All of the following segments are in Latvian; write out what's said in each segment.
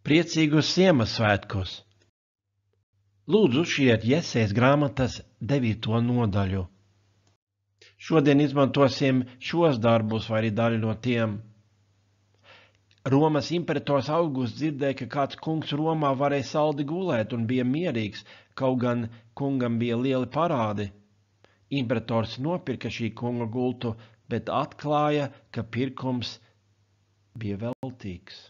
Priecīgus Ziemassvētkus! Lūdzu uzšķiriet Jesejas grāmatas 9. nodaļu. Šodien izmantosim šos darbus vai arī daļu no tiem. Romas imperators Augusts dzirdēja, ka kāds kungs Romā varēja saldi gulēt un bija mierīgs, kaut gan kungam bija lieli parādi. Imperators nopirka šī kunga gultu, bet atklāja, ka pirkums bija veltīgs.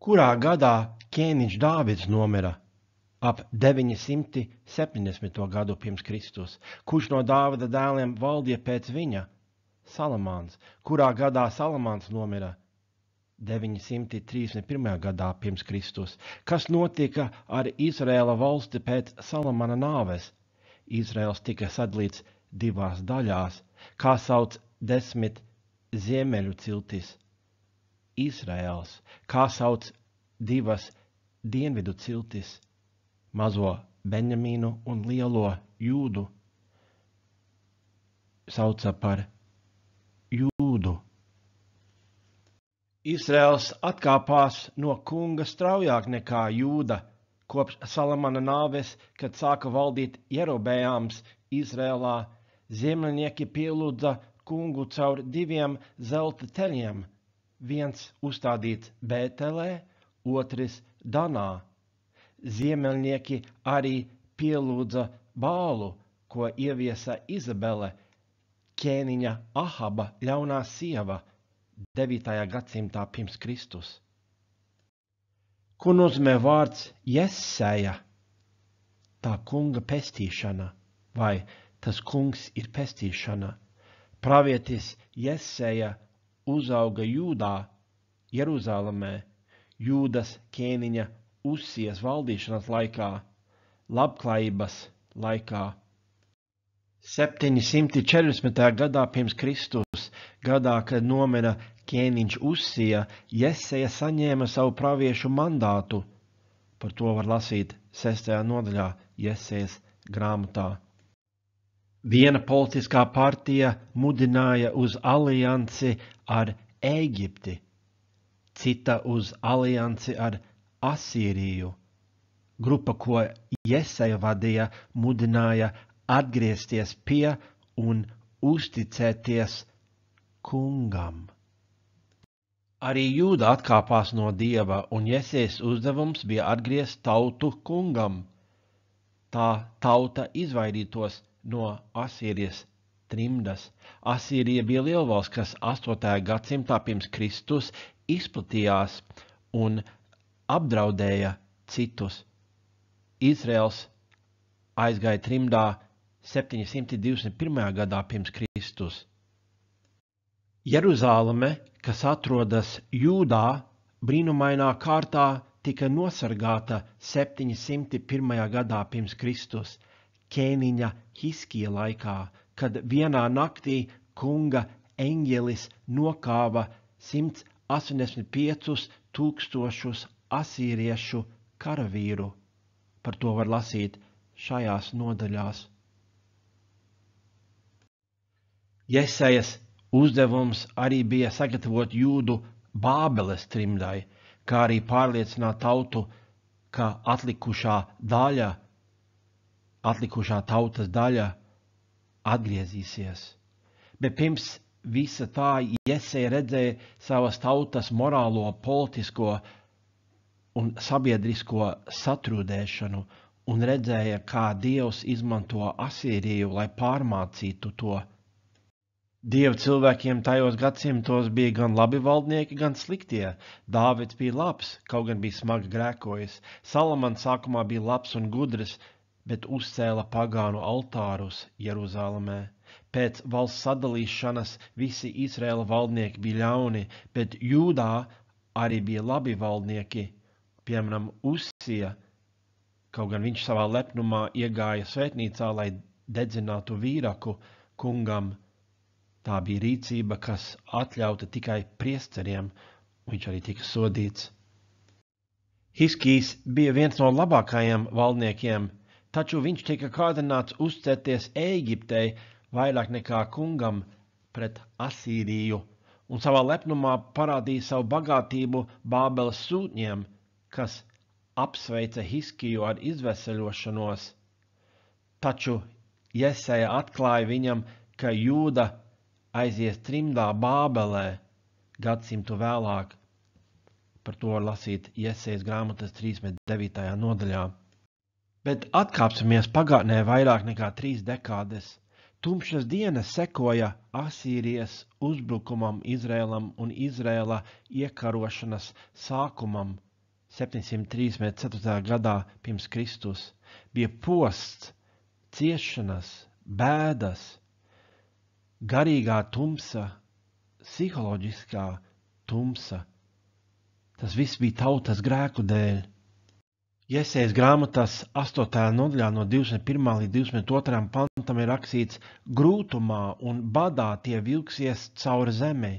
Kurā gadā ķēniņš Dāvids nomira? Ap 970. gadu pirms Kristus. Kurš no Dāvida dēliem valdīja pēc viņa? Salamāns. Kurā gadā Salamāns nomira? 931. gadā pirms Kristus. Kas notika ar Izraēla valsti pēc Salamana nāves? Izraēls tika sadalīts 2 daļās. Kā sauc 10 ziemeļu ciltis? Izraēls. Kā sauc 2 dienvidu ciltis? Mazo Beņamīnu un lielo Jūdu sauca par Jūdu. Izraēls atkāpās no kunga straujāk nekā Jūda kopš Salamana nāves, kad sāka valdīt Jerobejāms Izrēlā. Ziemeļnieki pielūdza kungu caur 2 zelta teļiem. Viens uzstādīts Bētelē, otrs Danā. Ziemeļnieki arī pielūdza Bālu, ko ieviesa Izabele, ķēniņa Ahaba ļaunā sieva, 9. gadsimtā pirms Kristus. Ko nozīmē vārds Jeseja? Tā kunga pestīšana, vai tas kungs ir pestīšana. Pravietis Jeseja uzauga Jūdā, Jeruzalemē, Jūdas ķēniņa Uzsijas valdīšanas laikā, labklājības laikā. 740. gadā pirms Kristus, gadā, kad nomira ķēniņš Uzsija, Jeseja saņēma savu praviešu mandātu. Par to var lasīt 6. nodaļā Jesejas grāmatā. Viena politiskā partija mudināja uz aliansi ar Ēģipti, cita uz aliansi ar Asīriju. Grupa, ko Jeseja vadīja, mudināja atgriezties pie un uzticēties kungam. Arī Jūda atkāpās no Dieva, un Jesejas uzdevums bija atgriezt tautu kungam. Tā tauta izvairītos no Asīrijas trimdas. Asīrija bija lielvalsts, kas 8. gadsimtā pirms Kristus izplatījās un apdraudēja citus. Izraels aizgāja trimdā 721. gadā pirms Kristus. Jeruzaleme, kas atrodas Jūdā, brīnumainā kārtā tika nosargāta 701. gadā pirms Kristus, ķēniņa Hiskija laikā, kad vienā naktī kunga eņģelis nokāva 185 000 asīriešu karavīru. Par to var lasīt šajās nodaļās. Jesejas uzdevums arī bija sagatavot Jūdu Bābeles trimdai, kā arī pārliecināt tautu, ka atlikušā tautas daļa atgriezīsies. Bet pirms visa tā Jeseja redzēja savas tautas morālo, politisko un sabiedrisko satrūdēšanu un redzēja, kā Dievs izmanto Asīriju, lai pārmācītu to. Dieva cilvēkiem tajos gadsimtos bija gan labi valdnieki, gan sliktie. Dāvids bija labs, kaut gan bija smagi grēkojis. Salamans sākumā bija labs un gudrs, bet uzcēla pagānu altārus Jeruzalemē. Pēc valsts sadalīšanas visi Izraēla valdnieki bija ļauni, bet Jūdā arī bija labi valdnieki. Piemēram, Uzsija, kaut gan viņš savā lepnumā iegāja svētnīcā, lai dedzinātu vīraku kungam, tā bija rīcība, kas atļauta tikai priesteriem, un viņš arī tika sodīts. Hiskijs bija viens no labākajiem valdniekiem, taču viņš tika kādināts uzticēties Ēģiptei vairāk nekā kungam pret Asīriju, un savā lepnumā parādīja savu bagātību Bābeles sūtņiem, kas apsveica Hiskiju ar izveseļošanos. Taču Jeseja atklāja viņam, ka Jūda aizies trimdā Bābelē gadsimtu vēlāk. Par to var lasīt Jesejas grāmatas 39. nodaļā. Bet atkāpsimies pagātnē vairāk nekā 3 dekādes. Tumšas dienas sekoja Asīrijas uzbrukumam Izrēlam un Izrēla iekarošanas sākumam 734. gadā pirms Kristus. Bija posts, ciešanas, bēdas, garīgā tumsa, psiholoģiskā tumsa. Tas viss bija tautas grēku dēļ. Jesejas grāmatas 8. nodaļā no 21. līdz 22. pantam ir rakstīts: grūtumā un badā tie vilksies cauri zemi,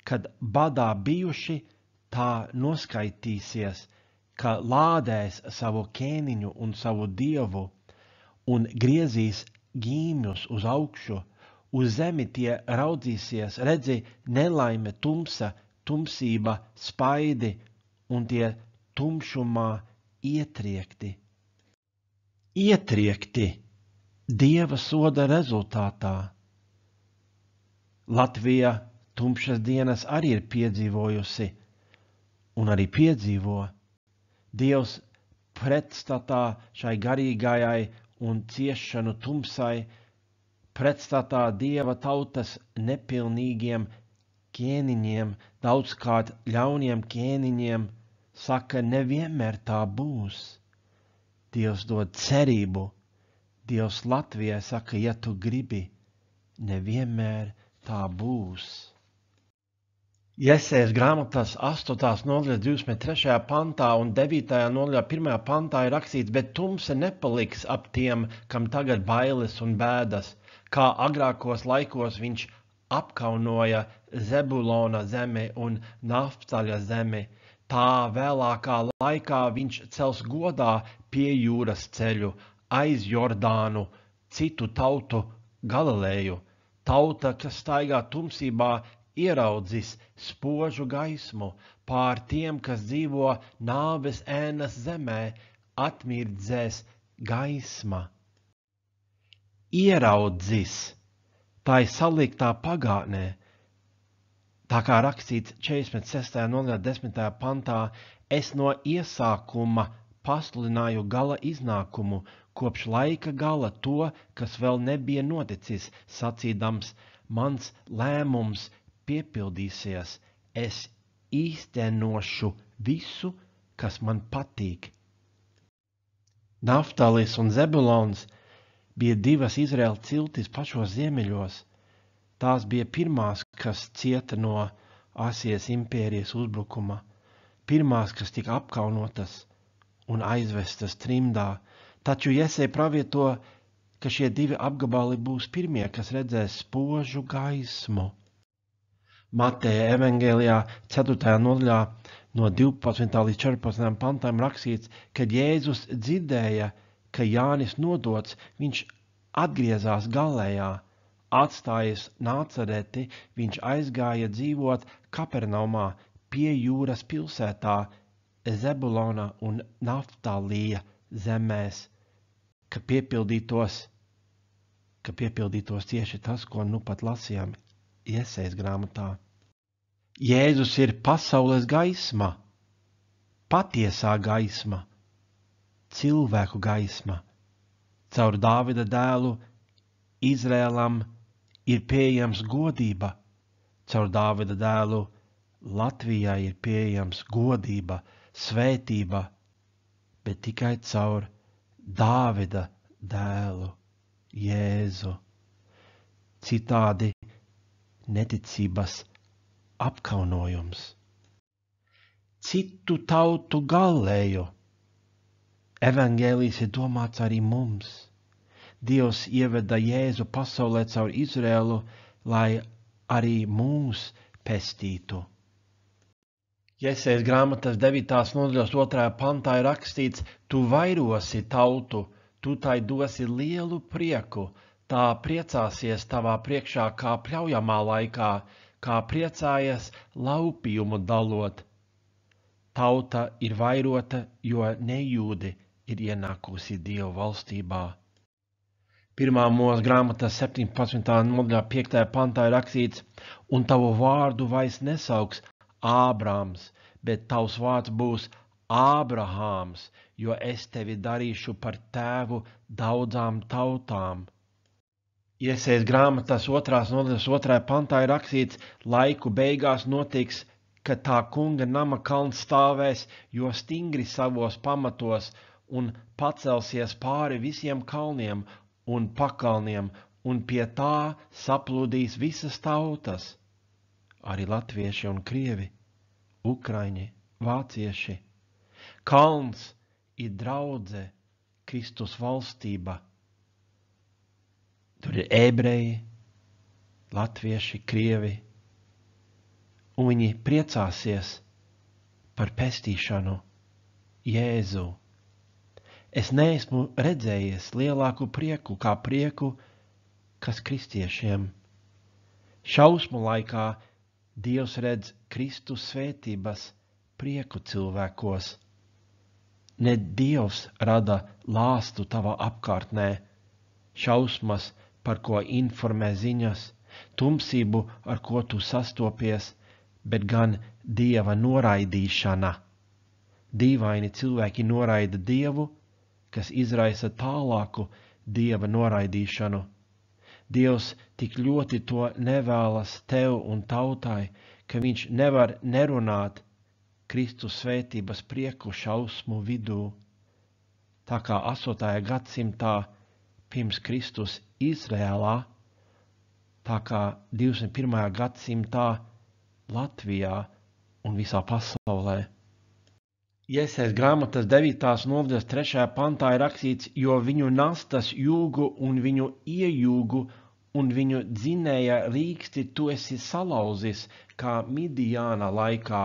kad badā bijuši, tā noskaitīsies, ka lādēs savu ķēniņu un savu dievu un griezīs gīmjus uz augšu. Uz zemi tie raudzīsies, redzi, nelaime, tumsa, tumsība, spaidi, un tie tumšumā ietriekti. Ietriekti Dieva soda rezultātā. Latvija tumšas dienas arī ir piedzīvojusi, un arī piedzīvo. Dievs pretstatā šai garīgajai un ciešanu tumsai, pretstatā Dieva tautas nepilnīgiem ķēniņiem, daudzkārt ļauniem ķēniņiem, saka, nevienmēr tā būs. Dievs dod cerību. Dievs Latvijai saka, ja tu gribi, nevienmēr tā būs. Jesejas grāmatas 8. nodaļas 23. pantā un 9. nodaļā 1. pantā ir rakstīts: bet tumsa nepaliks ap tiem, kam tagad bailes un bēdas, kā agrākos laikos viņš apkaunoja Zebulona zemi un Naftaļa zemi. Tā vēlākā laikā viņš cels godā pie jūras ceļu, aiz Jordānu, citu tautu Galileju. Tauta, kas staigā tumsībā, ieraudzis spožu gaismu. Pār tiem, kas dzīvo nāves ēnas zemē, atmirdzēs gaisma. Ieraudzis. Tā ir saliktā pagātnē. Tā kā rakstīts 46. nodaļā 10. pantā, es no iesākuma pasludināju gala iznākumu, kopš laika gala to, kas vēl nebija noticis, sacīdams, mans lēmums piepildīsies, es īstenošu visu, kas man patīk. Naftalis un Zebulons bija 2 Izraēla ciltis pašos ziemeļos. Tās bija pirmās, kas cieta no Asijas impērijas uzbrukuma, pirmās, kas tika apkaunotas un aizvestas trimdā. Taču Jeseja pravieto, ka šie 2 apgabali būs pirmie, kas redzēs spožu gaismu. Mateja evangēlijā 4. nodaļā no 12. līdz 14. pantām rakstīts, kad Jēzus dzirdēja, ka Jānis nodots, viņš atgriezās Galējā. Atstājis Nācareti, viņš aizgāja dzīvot Kapernaumā pie jūras pilsētā Zebulona un Naftalija zemēs, ka piepildītos tieši tas, ko nu pat lasījām Jesejas grāmatā. Jēzus ir pasaules gaisma, patiesā gaisma, cilvēku gaisma. Caur Dāvida dēlu Izrēlam ir pieejams godība, caur Dāvida dēlu Latvijai ir pieejams godība, svētība, bet tikai caur Dāvida dēlu, Jēzu. Citādi neticības apkaunojums. Citu tautu Galileju. Evangēlijs ir domāts arī mums. Dievs ieveda Jēzu pasaulē caur Izrēlu, lai arī mūs pestītu. Jesejas grāmatas 9. nodaļas 2. pantā ir rakstīts: tu vairosi tautu, tu tai dosi lielu prieku, tā priecāsies tavā priekšā kā pļaujamā laikā, kā priecājas laupījumu dalot. Tauta ir vairota, jo nejūdi ir ienākusi Dieva valstībā. 1. Mūzes grāmatas 17. nodaļā 5. pantā ir rakstīts: un tavu vārdu vairs nesauks Ābrams, bet tavs vārds būs Ābrahāms, jo es tevi darīšu par tēvu daudzām tautām. Iesejas grāmatas 2. nodaļas 2. pantā ir rakstīts: laiku beigās notiks, ka tā kunga nama kalns stāvēs, jo stingri savos pamatos, un pacelsies pāri visiem kalniem un pakalniem, un pie tā saplūdīs visas tautas, arī latvieši un krievi, ukraiņi, vācieši. Kalns ir draudze, Kristus valstība. Tur ir ebreji, latvieši, krievi, un viņi priecāsies par pestīšanu Jēzu. Es neesmu redzējies lielāku prieku kā prieku, kas kristiešiem. Šausmu laikā Dievs redz Kristus svētības prieku cilvēkos. Ne Dievs rada lāstu tavā apkārtnē, šausmas, par ko informē ziņas, tumsību, ar ko tu sastopies, bet gan Dieva noraidīšana. Dīvaini cilvēki noraida Dievu, kas izraisa tālāku Dieva noraidīšanu. Dievs tik ļoti to nevēlas tev un tautai, ka viņš nevar nerunāt Kristus svētības prieku šausmu vidū. Tā kā 8. gadsimtā pirms Kristus Izrēlā, tā kā 21. gadsimtā Latvijā un visā pasaulē. Iesejas grāmatas 9. nodaļas 3. pantā ir rakstīts: jo viņu nastas jūgu un viņu iejūgu un viņu dzinēja rīksti tu esi salauzis, kā Midijāna laikā.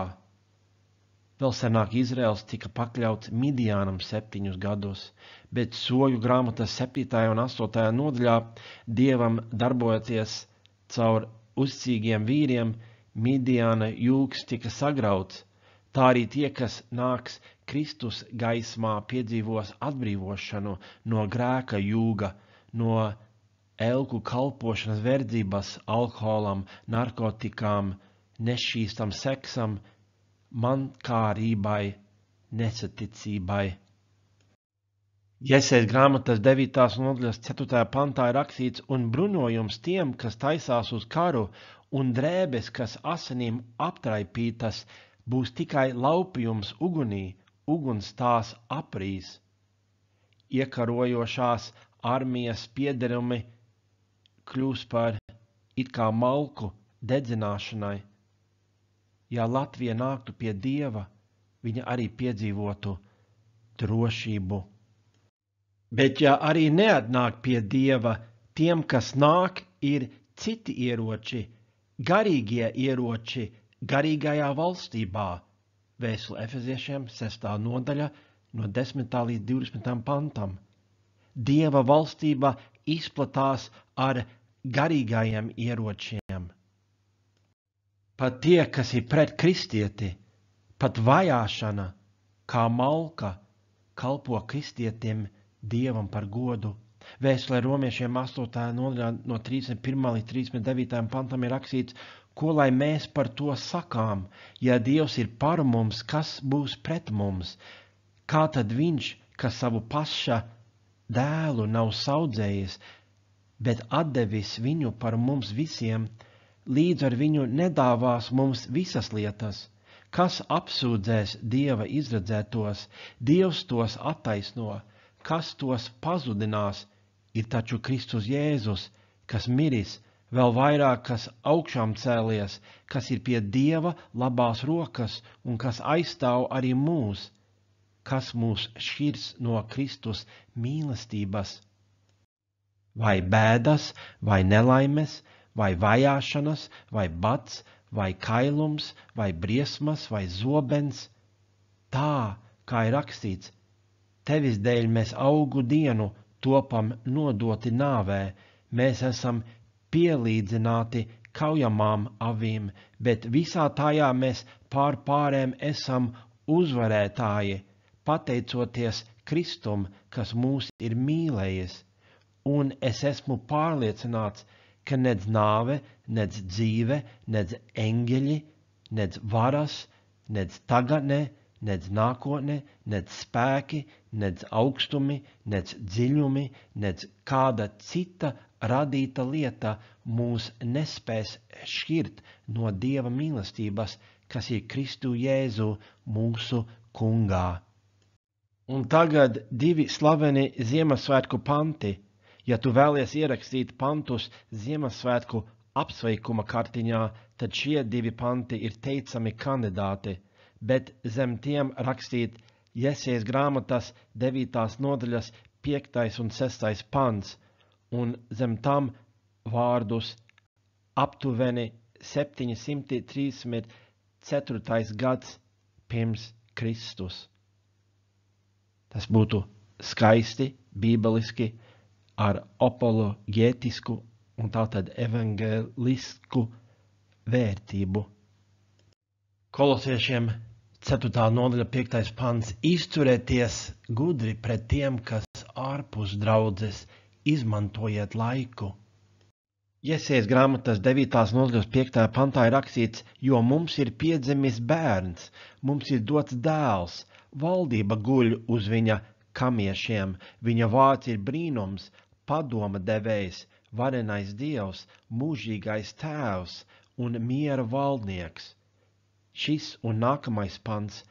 Vēl senāk Izraels tika pakļauts Midijānam 7 gadus, bet Soļu grāmatas 7. un 8. nodaļā Dievam darbojoties caur uzcīgiem vīriem, Midijāna jūgs tika sagrauts. Tā arī tie, kas nāks Kristus gaismā, piedzīvos atbrīvošanu no grēka jūga, no elku kalpošanas verdzības, alkoholam, narkotikām, nešķīstam seksam, mankārībai, nesaticībai. Iesejas grāmatas 9. nodaļas 4. pantā ir rakstīts: un bruņojums tiem, kas taisās uz karu, un drēbes, kas asinīm aptraipītas, būs tikai laupījums ugunī, uguns tās aprīs. Iekarojošās armijas piederumi kļūs par it kā malku dedzināšanai. Ja Latvija nāktu pie Dieva, viņa arī piedzīvotu drošību. Bet ja arī neatnāk pie Dieva, tiem, kas nāk, ir citi ieroči, garīgie ieroči, garīgajā valstībā. Vēstule Efeziešiem 6. nodaļa no 10. līdz 20. pantam. Dieva valstība izplatās ar garīgajiem ieročiem. Pat tie, kas ir pret kristieti, pat vajāšana, kā malka, kalpo kristietim Dievam par godu. Vēstulē Romiešiem 8. nodaļā no 31. līdz 39. pantam ir rakstīts: ko lai mēs par to sakām? Ja Dievs ir par mums, kas būs pret mums? Kā tad viņš, kas savu paša dēlu nav saudzējis, bet atdevis viņu par mums visiem, līdz ar viņu nedāvās mums visas lietas? Kas apsūdzēs Dieva izredzētos? Dievs tos attaisno. Kas tos pazudinās? Ir taču Kristus Jēzus, kas miris, vēl vairāk, kas augšām cēlies, kas ir pie Dieva labās rokas un kas aizstāv arī mūs, kas mūs šķirs no Kristus mīlestības. Vai bēdas, vai nelaimes, vai vajāšanas, vai bats, vai kailums, vai briesmas, vai zobens, tā, kā ir rakstīts: tevis dēļ mēs augu dienu topam nodoti nāvē, mēs esam pielīdzināti kaujamām avīm, bet visā tajā mēs pār pārēm esam uzvarētāji, pateicoties Kristum, kas mūs ir mīlējis. Un es esmu pārliecināts, ka nedz nāve, nedz dzīve, nedz eņģeļi, nedz varas, nedz tagadne, nedz nākotne, nedz spēki, nedz augstumi, nedz dziļumi, nedz kāda cita radīta lieta mūs nespēs šķirt no Dieva mīlestības, kas ir Kristu Jēzu mūsu kungā. Un tagad 2 slaveni Ziemassvētku panti. Ja tu vēlies ierakstīt pantus Ziemassvētku apsveikuma kartiņā, tad šie 2 panti ir teicami kandidāti, bet zem tiem rakstīt Jesejas grāmatas 9. nodaļas 5. un 6. pants, un zem tam vārdus aptuveni 734. gads pirms Kristus. Tas būtu skaisti, bībeliski, ar apologētisku un tātad evangelisku vērtību. Kolosiešiem 4. nodaļa 5. pants. Izturēties gudri pret tiem, kas ārpus draudzes, izmantojiet laiku. Jesejas grāmatas 9. nodaļas 5. pantā ir rakstīts, jo mums ir piedzimis bērns, mums ir dots dēls, valdība guļ uz viņa kamiešiem, viņa vārds ir brīnums, padoma devējs, varenais Dievs, mūžīgais tēvs un miera valdnieks. Šis un nākamais pants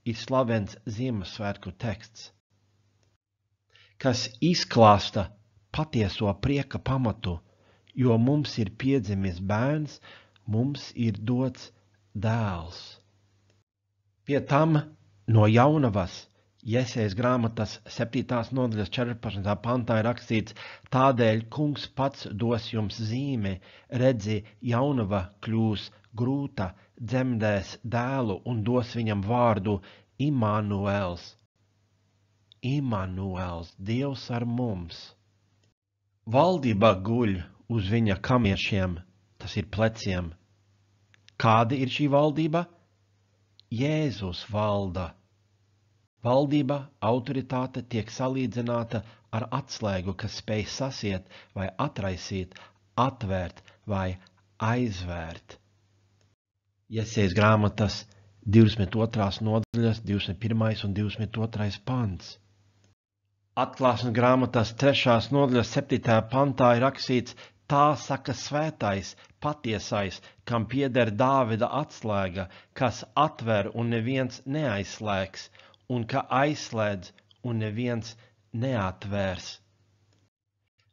ir slavens Ziemassvētku teksts, kas izklāsta patieso prieka pamatu, jo mums ir piedzimis bērns, mums ir dots dēls. Pie tam no jaunavas Jesejas grāmatas 7. nodaļas 14. pantā ir rakstīts, tādēļ kungs pats dos jums zīmi, redzi, jaunava kļūs grūta, dzemdēs dēlu un dos viņam vārdu Immanuels. Immanuels, Dievs ar mums. Valdība guļ uz viņa kamiešiem, tas ir pleciem. Kāda ir šī valdība? Jēzus valda. Valdība, autoritāte tiek salīdzināta ar atslēgu, kas spēj sasiet vai atraisīt, atvērt vai aizvērt. Jesejas grāmatas 22. nodaļas 21. un 22. pants. Atklāsmes grāmatas 3. nodaļas 7. pantā ir rakstīts, tā saka svētais, patiesais, kam pieder Dāvida atslēga, kas atver un neviens neaizslēgs, un ka aizslēdz un neviens neatvērs.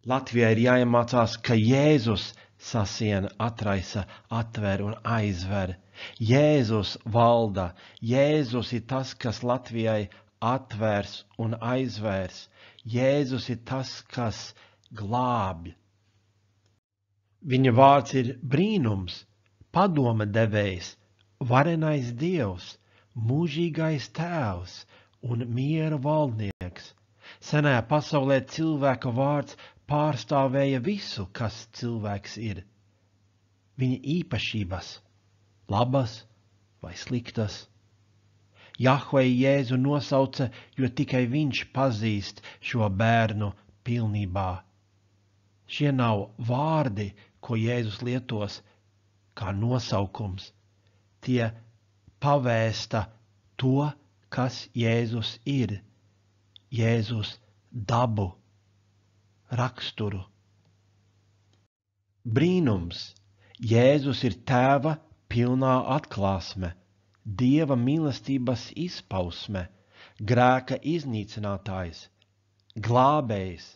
Latvijai ir jāiemācās, ka Jēzus sasiena, atraisa, atver un aizver. Jēzus valda. Jēzus ir tas, kas Latvijai atvērs un aizvērs. Jēzus ir tas, kas glābj. Viņa vārds ir brīnums, padoma devējs, varenais Dievs, mūžīgais tēvs un miera valdnieks. Senajā pasaulē cilvēka vārds pārstāvēja visu, kas cilvēks ir. Viņa īpašības, labas vai sliktas. Jahve Jēzu nosauca, jo tikai viņš pazīst šo bērnu pilnībā. Šie nav vārdi, ko Jēzus lietos kā nosaukums. Tie pavēsta to, kas Jēzus ir, Jēzus dabu, raksturu. Brīnums. Jēzus ir tēva pilnā atklāsme, Dieva mīlestības izpausme, grēka iznīcinātājs, glābējs,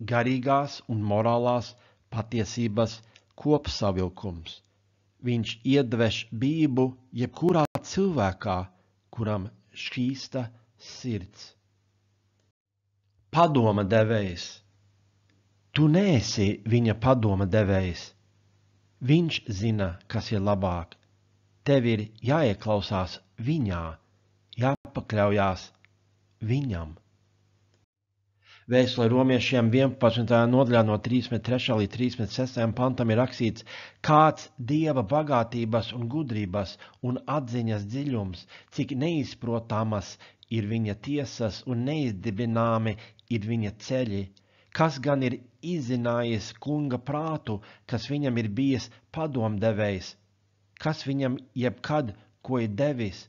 garīgās un morālās patiesības kopsavilkums. Viņš iedveš bību jebkurā cilvēkā, kuram šķīsta sirds. Padoma devējs. Tu neesi viņa padoma devējs. Viņš zina, kas ir labāk. Tev ir jāieklausās viņā, jāpakļaujās viņam. Vēstulē romiešiem 11. nodaļā no 33. līdz 36. pantam ir rakstīts, kāds Dieva bagātības un gudrības un atziņas dziļums, cik neizprotamas ir viņa tiesas un neizdibināmi ir viņa ceļi. Kas gan ir izzinājis kunga prātu, kas viņam ir bijis padomdevējs, kas viņam jebkad ko ir devis,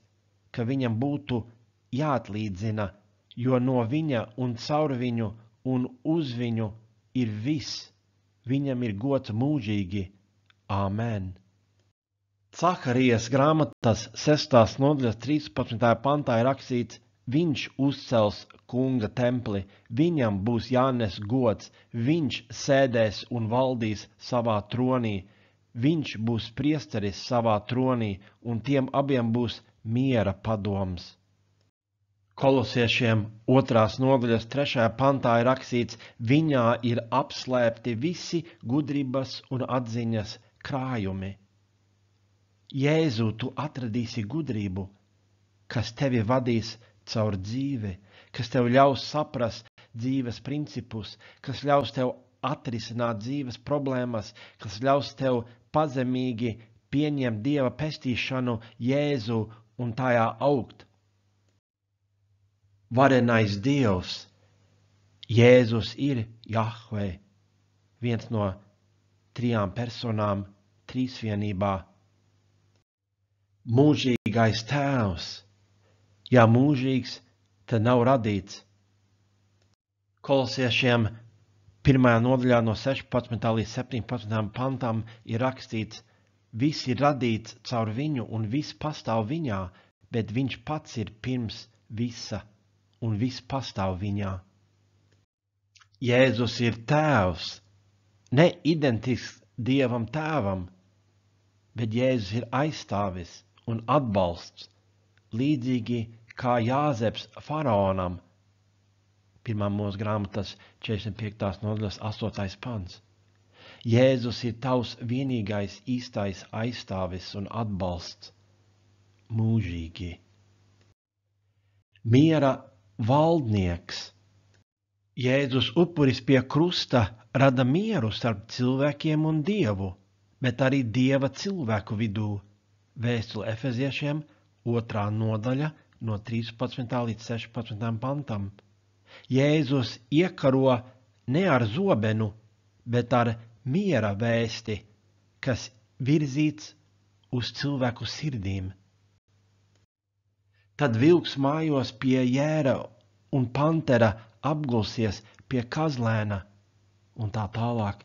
ka viņam būtu jāatlīdzina, jo no viņa un caur viņu un uz viņu ir viss. Viņam ir gods mūžīgi. Āmen. Caharijas grāmatas 6. nodaļas 13. pantā ir rakstīts, viņš uzcels kunga templi, viņam būs jānes gods, viņš sēdēs un valdīs savā tronī, viņš būs priesteris savā tronī, un tiem abiem būs miera padoms. Kolosiešiem 2. nodaļas 3. pantā ir rakstīts, viņā ir apslēpti visi gudrības un atziņas krājumi. Jēzu, tu atradīsi gudrību, kas tevi vadīs caur dzīvi, kas tev ļaus saprast dzīves principus, kas ļaus tev atrisināt dzīves problēmas, kas ļaus tev pazemīgi pieņemt Dieva pestīšanu Jēzu un tajā augt. Varenais Dievs, Jēzus ir Jahve, viens no 3 personām trīsvienībā. Mūžīgais Tēvs, ja mūžīgs, tad nav radīts. Kolosiešiem 1. nodaļā no 16. līdz 17. pantam ir rakstīts, viss ir radīts caur viņu un viss pastāv viņā, bet viņš pats ir pirms visa. Un viss pastāv viņā. Jēzus ir Tēvs, ne identisks Dievam Tēvam, bet Jēzus ir aizstāvis un atbalsts, līdzīgi kā Jāzeps faraonam. 1. mūsu grāmatas 45. nodaļas 8. pants. Jēzus ir tavs vienīgais īstais aizstāvis un atbalsts mūžīgi. Miera valdnieks. Jēzus upuris pie krusta rada mieru starp cilvēkiem un Dievu, bet arī Dieva cilvēku vidū. Vēstule Efeziešiem 2. nodaļa no 13. līdz 16. pantam. Jēzus iekaro ne ar zobenu, bet ar miera vēsti, kas virzīts uz cilvēku sirdīm. Tad vilks mājos pie jēra un pantera apgulsies pie kazlēna, un tā tālāk.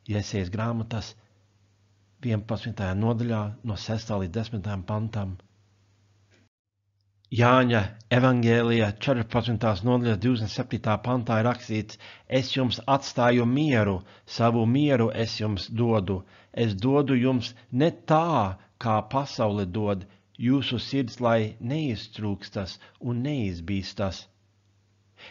Jesajas grāmatas 11. nodaļā no 6. līdz 10. pantam. Jāņa evangēlijā 14. nodaļas 27. pantā ir rakstīts, es jums atstāju mieru, savu mieru es jums dodu. Es dodu jums ne tā, kā pasaule dod, jūsu sirds lai neiztrūkstas un neizbīstas.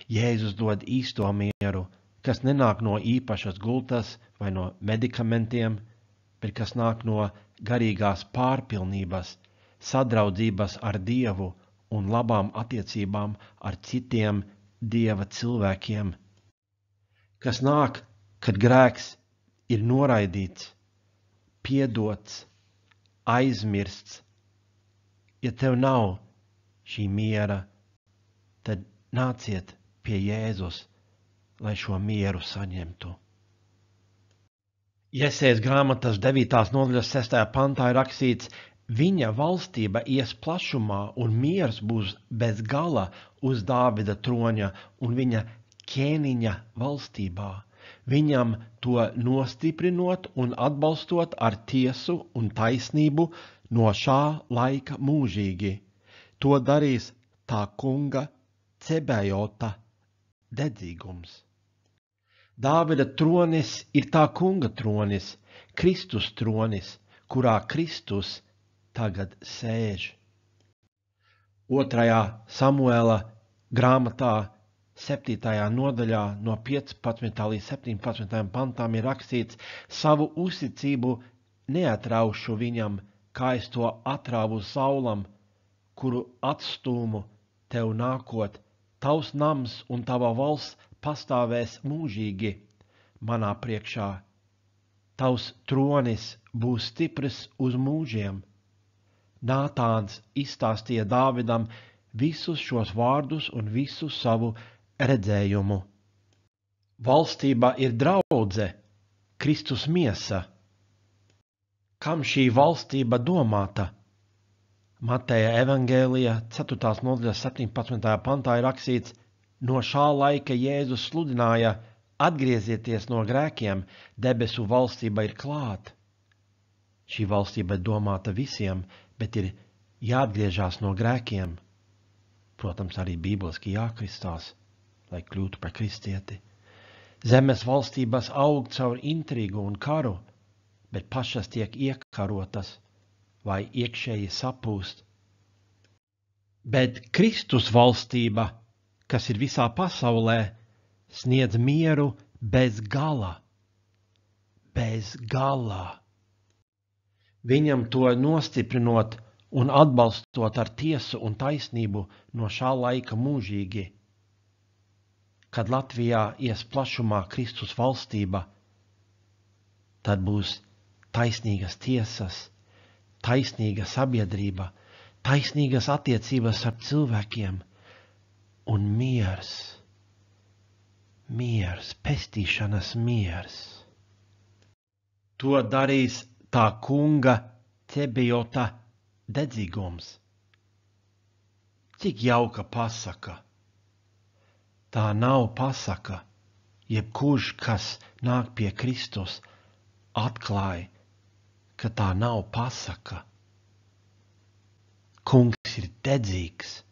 Jēzus dod īsto mieru, kas nenāk no īpašas gultas vai no medikamentiem, bet kas nāk no garīgās pārpilnības, sadraudzības ar Dievu un labām attiecībām ar citiem Dieva cilvēkiem. Kas nāk, kad grēks ir noraidīts, piedots, aizmirsts. Ja tev nav šī miera, tad nāciet pie Jēzus, lai šo mieru saņemtu. Jesajas grāmatas 9. nodaļas 6. pantā ir rakstīts, viņa valstība ies plašumā un miers būs bez gala uz Dāvida troņa un viņa ķēniņa valstībā. Viņam to nostiprinot un atbalstot ar tiesu un taisnību no šā laika mūžīgi. To darīs tā kunga Cebajota dedzīgums. Dāvida tronis ir tā kunga tronis, Kristus tronis, kurā Kristus tagad sēž. 2. Samuēla grāmatā 7. nodaļā no 15. līdz 17. pantām ir rakstīts, savu uzticību neatraušu viņam, kā es to atrāvu Saulam, kuru atstūmu tev nākot, tavs nams un tava valsts pastāvēs mūžīgi manā priekšā. Tavs tronis būs stiprs uz mūžiem. Nātāns izstāstīja Dāvidam visus šos vārdus un visu savu redzējumu. Valstība ir draudze, Kristus miesa. Kam šī valstība domāta? Mateja evangēlijā 4. nodaļas 17. pantā ir rakstīts: no šā laika Jēzus sludināja: atgriezieties no grēkiem, debesu valstība ir klāt. Šī valstība ir domāta visiem, bet ir jāatgriežās no grēkiem. Protams, arī bībeliski jākristās, lai kļūtu par kristieti. Zemes valstības aug caur intrigu un karu, bet pašas tiek iekarotas vai iekšēji sapūst. Bet Kristus valstība, kas ir visā pasaulē, sniedz mieru bez gala. Bez gala. Viņam to nostiprinot un atbalstot ar tiesu un taisnību no šā laika mūžīgi. Kad Latvijā ies plašumā Kristus valstība, tad būs taisnīgas tiesas, taisnīga sabiedrība, taisnīgas attiecības ar cilvēkiem un miers. Miers, pestīšanas miers. To darīs tā kunga Ķebiota dedzīgums. Cik jauka pasaka. Tā nav pasaka. Jebkurš, kas nāk pie Kristus, atklāja, ka tā nav pasaka. Kungs ir dedzīgs,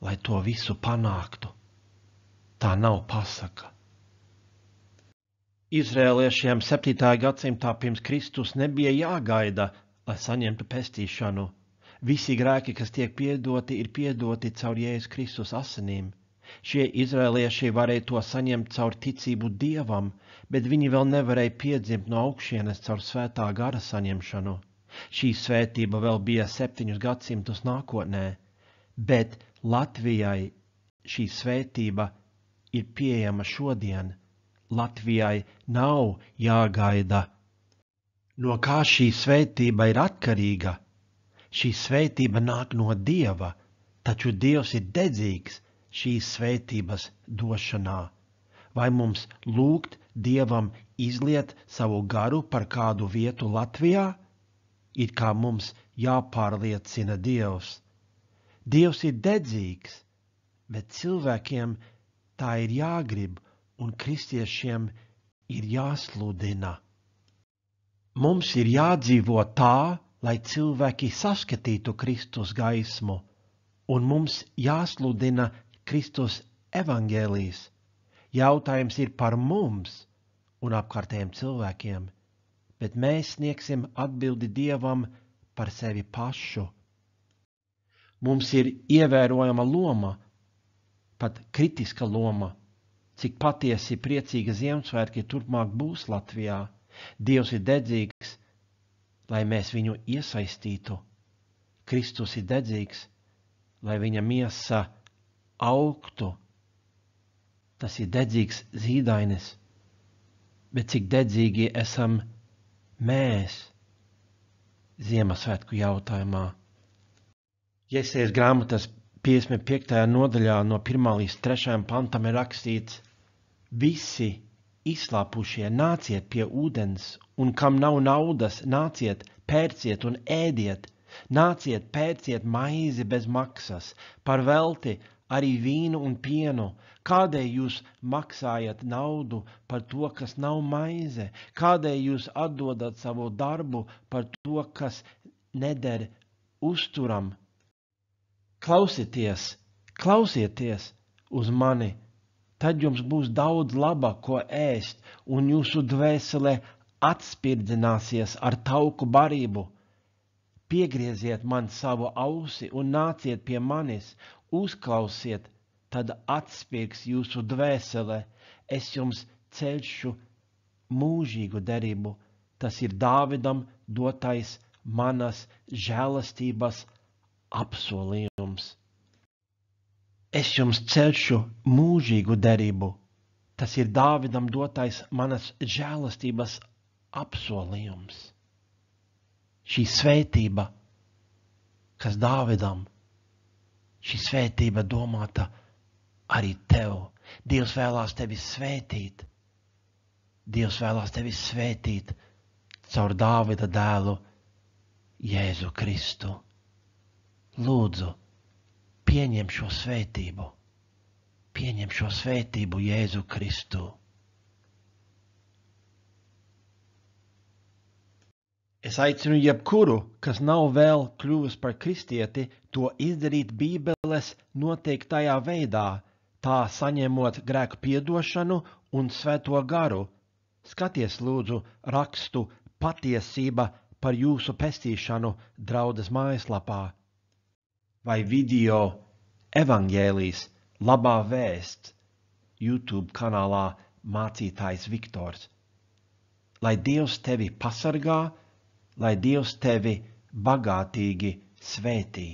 lai to visu panāktu. Tā nav pasaka. Izrēliešiem 7. gadsimtā pirms Kristus nebija jāgaida, lai saņemtu pestīšanu. Visi grēki, kas tiek piedoti, ir piedoti caur Jēzus Kristus asinīm. Šie izrēlieši varēja to saņemt caur ticību Dievam, bet viņi vēl nevarēja piedzimt no augšienes caur svētā gara saņemšanu. Šī svētība vēl bija 7 gadsimtus nākotnē, bet Latvijai šī svētība ir pieejama šodien. Latvijai nav jāgaida. No kā šī svētība ir atkarīga? Šī svētība nāk no Dieva, taču Dievs ir dedzīgs šīs svētības došanā. Vai mums lūgt Dievam izliet savu garu par kādu vietu Latvijā? It kā mums jāpārliecina Dievs. Dievs ir dedzīgs, bet cilvēkiem tā ir jāgrib un kristiešiem ir jāsludina. Mums ir jādzīvo tā, lai cilvēki saskatītu Kristus gaismu, un mums jāsludina Kristus evangēlijs. Jautājums ir par mums un apkārtējiem cilvēkiem, bet mēs sniegsim atbildi Dievam par sevi pašu. Mums ir ievērojama loma, pat kritiska loma, cik patiesi priecīga Ziemassvētki turpmāk būs Latvijā. Dievs ir dedzīgs, lai mēs viņu iesaistītu. Kristus ir dedzīgs, lai viņa miesa augtu. Tas ir dedzīgs zīdainis, bet cik dedzīgi esam mēs Ziemassvētku jautājumā. Jesajas grāmatas 55. nodaļā no 1. līdz 3. pantam ir rakstīts: visi izslāpušie nāciet pie ūdens, un kam nav naudas, nāciet, pērciet un ēdiet. Nāciet, pērciet maizi bez maksas, par velti arī vīnu un pienu. Kādēļ jūs maksājat naudu par to, kas nav maize? Kādēļ jūs atdodat savu darbu par to, kas neder uzturam? Klausieties uz mani, tad jums būs daudz laba, ko ēst, un jūsu dvēsele atspirdzināsies ar tauku barību. Piegrieziet man savu ausi un nāciet pie manis, uzklausiet, tad atspirgs jūsu dvēsele. Es jums celšu mūžīgu derību. Tas ir Dāvidam dotais manas žēlastības apsolījums. Es jums celšu mūžīgu derību. Tas ir Dāvidam dotais manas žēlastības apsolījums. Šī svētība, kas Dāvidam, šī svētība domāta arī tev. Dievs vēlās tevi svētīt. Dievs vēlās tevi svētīt caur Dāvida dēlu Jēzu Kristu. Lūdzu, pieņem šo svētību. Pieņem šo svētību Jēzu Kristu. Es aicinu jebkuru, kas nav vēl kļuvis par kristieti, to izdarīt Bībeles noteiktajā veidā, tā saņemot grēku piedošanu un svēto garu. Skaties lūdzu rakstu Patiesība par jūsu pestīšanu draudzes mājaslapā vai video Evaņģēlijs Labā vēsts YouTube kanālā Mācītājs Viktors. Lai Dievs tevi pasargā, lai Dievs tevi bagātīgi svētī.